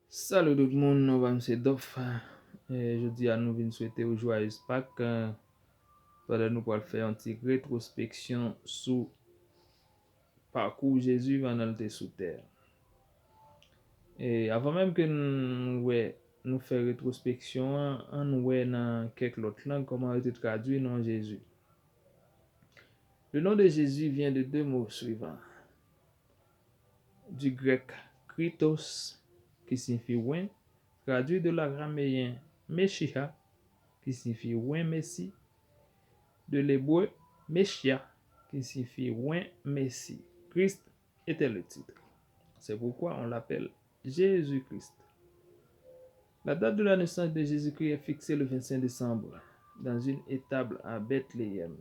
Salut tout le monde, nous allons Doff. Je dis à nous de souhaiter aux joyeuses Pâques. Pendant nous pour faire une petite rétrospection sur parcours Jésus pendant le sous terre. Et avant même que nous fassions rétrospection, on voit dans quelques autres langues comment a été traduit nom Jésus. Le nom de Jésus vient de deux mots suivants. Du grec Christos, qui signifie oint, traduit de l'araméen Meshiach, qui signifie oint Messie, de l'hébreu Meshia, qui signifie oint Messie. Christ était le titre. C'est pourquoi on l'appelle Jésus-Christ. La date de la naissance de Jésus-Christ est fixée le 25 décembre dans une étable à Bethléem.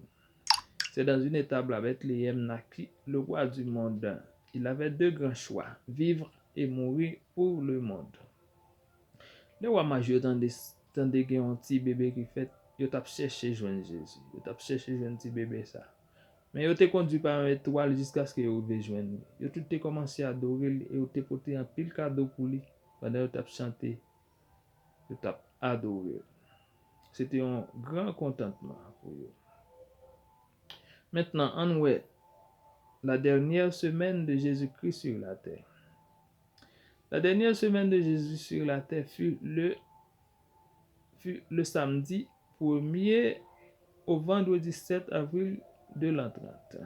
C'est dans une étable à Bethléem naquit le roi du monde. Il avait deux grands choix, vivre et mourir pour le monde. Le roi majeur tandis qu'il y a un petit bébé qui fait, il a cherché joindre Jésus. Il a cherché joindre petit bébé ça. Mais il a conduit par une étoile jusqu'à ce qu'il ait joindre. Il a tout commencé à adorer et il a porté un pile cadeau pour lui pendant qu'il a chanté. Il a adoré. C'était un grand contentement pour lui. Maintenant, on voit la dernière semaine de Jésus-Christ sur la terre. La dernière semaine de Jésus sur la terre fut le samedi 1er au vendredi 7 avril de l'an 30.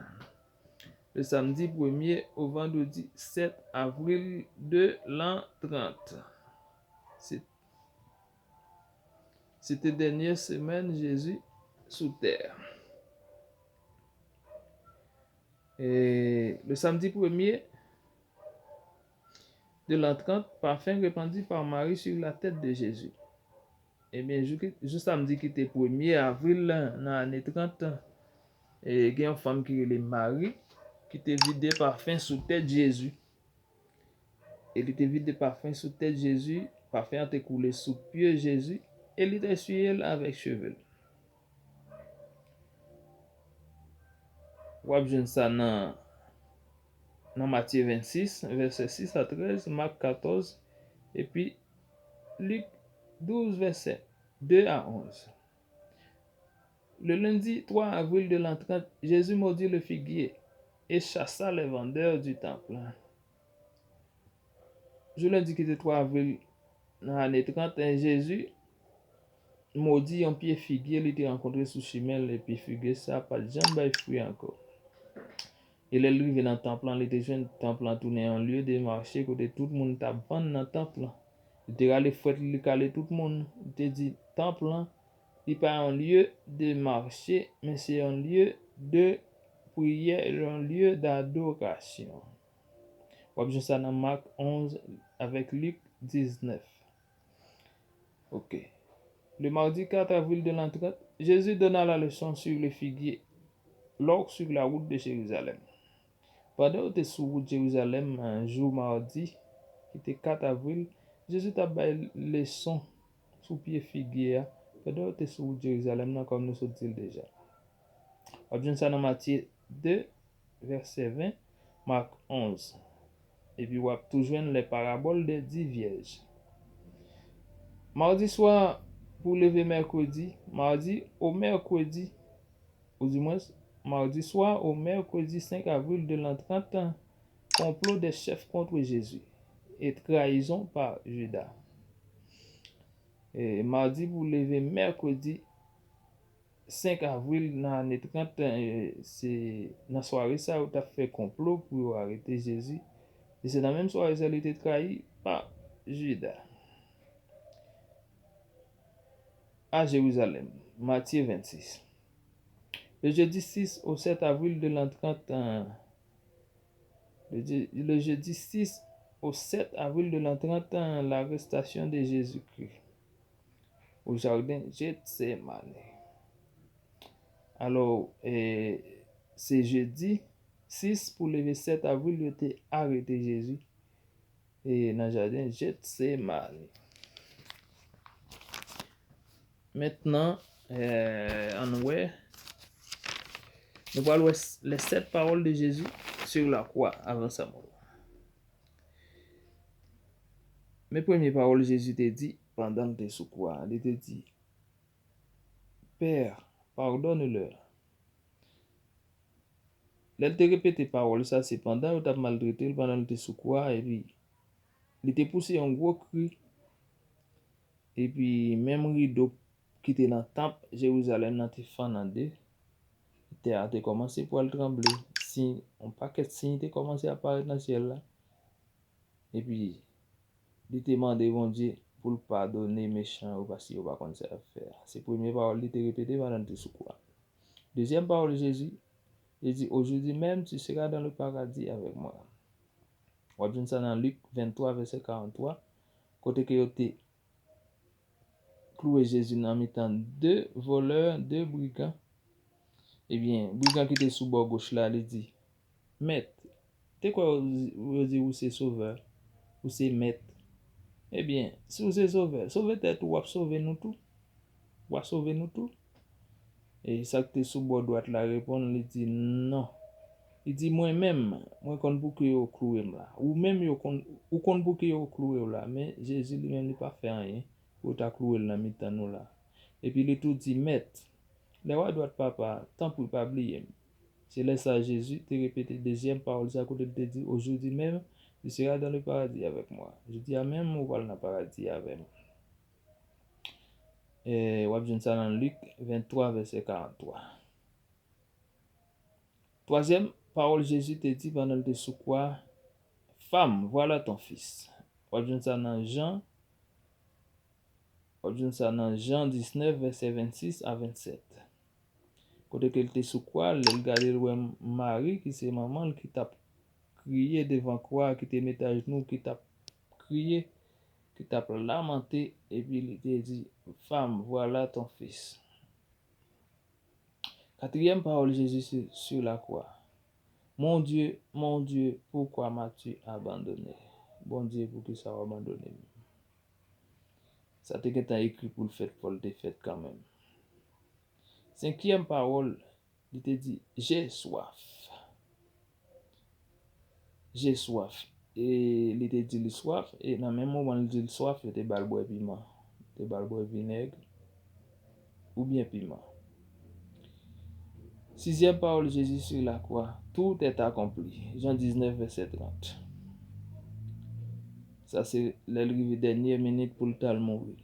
Le samedi 1er au vendredi 7 avril de l'an 30. C'était dernière semaine Jésus sous terre. Et le samedi 1er de l'an 30, parfum répandu par Marie sur la tête de Jésus. Eh bien, juste samedi qui était 1er avril dans l'année 30, et il y a une femme qui est Marie qui était vidé parfum sous tête de Jésus. Elle était vidé parfum sous tête de Jésus, parfum était coulé sous pied de Jésus, et il était essuyé avec cheveux. Ou bien ça dans Matthieu 26, verset 6 à 13, Marc 14, et puis Luc 12, verset 2 à 11. Le lundi 3 avril de l'an 30, Jésus maudit le figuier et chassa les vendeurs du temple. Je lundi qui était 3 avril dans l'année 30, Jésus maudit un pied figuier, il était rencontré sous chemin, et puis figuier ça, pas de jambe fruit encore. Il est arrivé dans le temple, il était jeune, le temple en tourné en lieu de marché, côté tout le monde t'a vendu dans le temple. Il était allé fouet, il calé tout le monde. Il était dit, temple, il n'est pas un lieu de marché, mais c'est un lieu de prière, un lieu d'adoration. On va ça dans Marc 11 avec Luc 19. Ok. Le mardi 4 avril de l'an 30, Jésus donna la leçon sur le figuier, lors sur la route de Jérusalem. Pendant que tu es sur route de Jérusalem, un jour mardi, qui était 4 avril, Jésus t'a donné leçon sous pied figuier. Pendant que tu es sur route de Jérusalem, comme nous sommes dit déjà. On va ça dans Matthieu 2, verset 20, Marc 11. Et puis, on va toujours les paraboles des 10 vierges. Mardi soir, pour lever mercredi, mardi au mercredi, ou du moins, mardi soir au mercredi 5 avril de l'an 30, complot des chefs contre Jésus et trahison par Judas. Et mardi pour lever mercredi 5 avril dans l'année 30, c'est dans la soirée ça où tu as fait complot pour arrêter Jésus. Et c'est dans la même soirée ça a été trahi par Judas. À Jérusalem, Matthieu 26. Le jeudi 6 au 7 avril de l'an 30, le jeudi 6 au 7 avril de l'an 30, l'arrestation de Jésus-Christ au jardin Gethsemane. Alors, c'est jeudi 6 pour le 7 avril, il a été arrêté Jésus et dans le jardin Gethsemane. Maintenant, nous voyons les 7 paroles de Jésus sur la croix avant sa mort. mes premières paroles, Jésus t'a dit, pendant que tu sous croix, il t'a dit, Père, pardonne-leur. Là, te répété paroles, ça, c'est pendant que tu as maltraité, pendant que tu sous croix, et puis, il t'a poussé un gros cri, et puis, même rideau qui était dans le temple, Jérusalem, dans tes fans en deux, terre a commencé pour le trembler. Si, un paquet de signes a commencé à apparaître dans le ciel là. Et puis, il te demandé, bon Dieu, pour le pardonner méchant ou parce qu'il n'y a pas comme ça à faire. C'est la première parole, il te répété pendant tout ce quoi. Deuxième parole de Jésus, il dit, aujourd'hui même, tu seras dans le paradis avec moi. On va ça dans Luc 23, verset 43. Côté que tu cloué Jésus dans mi-temps deux voleurs, deux brigands. Eh bien, brigand qui était sous bord gauche là, il dit, Maître, t'es quoi vous dire ou c'est sauveur, ou c'est maître? Eh bien, si vous êtes sauveur, sauvez tête ou sauver nous tout. Ou sauver nous tout. Et ça que t'es sous bord droite la répondre, il dit non. Il dit moi-même, moi kon pour que yo cloué là. Ou même yo kon pour que yo cloué là, mais Jésus lui-même n'a pas fait rien pour ta cloué là mi-temps nous là. Et puis il tout dit maître, les rois droite papa, tant pour pas oublier. C'est là ça Jésus te répété deuxième parole ça côté te dit aujourd'hui même tu seras dans le paradis avec moi. Je dis à même on va dans le paradis avec moi. Et on va ça dans Luc 23 verset 43. Troisième parole Jésus te dit pendant le sous quoi femme voilà ton fils. On va ça dans Jean 19 verset 26 à 27. Côté qu'elle te sous quoi elle garder Marie qui c'est maman qui t'a crié devant quoi, qui te met à genoux, qui t'a crié, qui t'a lamenté, et puis il t'a dit, femme, voilà ton fils. Quatrième parole, Jésus sur la croix. Mon Dieu, pourquoi m'as-tu abandonné? Bon Dieu, pour qui ça va abandonner? Ça t'est écrit pour le fait, pour le défaite quand même. Cinquième parole, il te dit, j'ai soif. J'ai soif. Et il était dit le soif, et dans le même moment il dit le soif, il était balbois piment, il était balbois vinaigre, ou bien piment. Sixième parole de Jésus sur la croix, tout est accompli. Jean 19, verset 30. Ça c'est l'arrivée dernière minute pour le tal mourir.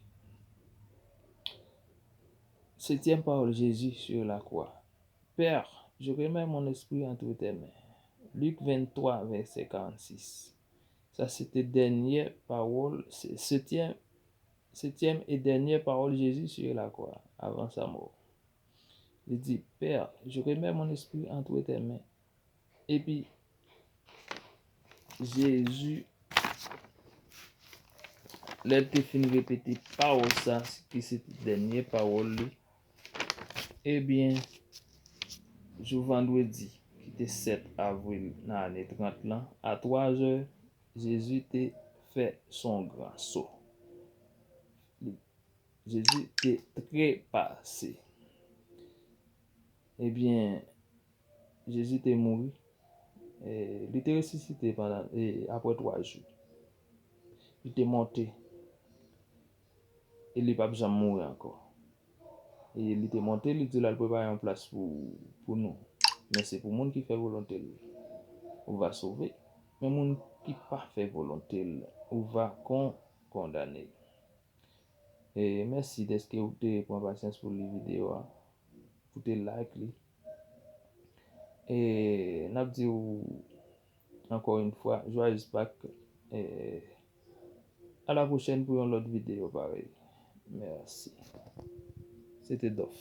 Septième parole de Jésus sur la croix. Père, je remets mon esprit entre tes mains. Luc 23, verset 46. Ça c'était dernière parole, septième et dernière parole de Jésus sur la croix, avant sa mort. Il dit, Père, je remets mon esprit entre tes mains. Et puis, Jésus, l'être fini répéter parole ça, qui c'est dernière parole. Eh bien, je vendredi, qui était 7 avril, dans l'année 30 là, à 3 heures, Jésus t'a fait son grand saut. Jésus t'est trépassé. Eh bien, Jésus t'est mort. Il était ressuscité après 3 jours. Il était monté. Et il n'est pas besoin de mourir encore. Et il était monté, il dit là, il préparer une place pour nous. Mais c'est pour les gens qui font volonté, on va sauver. Mais les gens qui ne pas fait volonté, on va condamner. Et merci d'être que vous avez pris patience pour les vidéos, pour les likes. Et nous disons encore une fois, joyeux Pâques. Et à la prochaine pour une autre vidéo pareil. Merci. C'était Dof.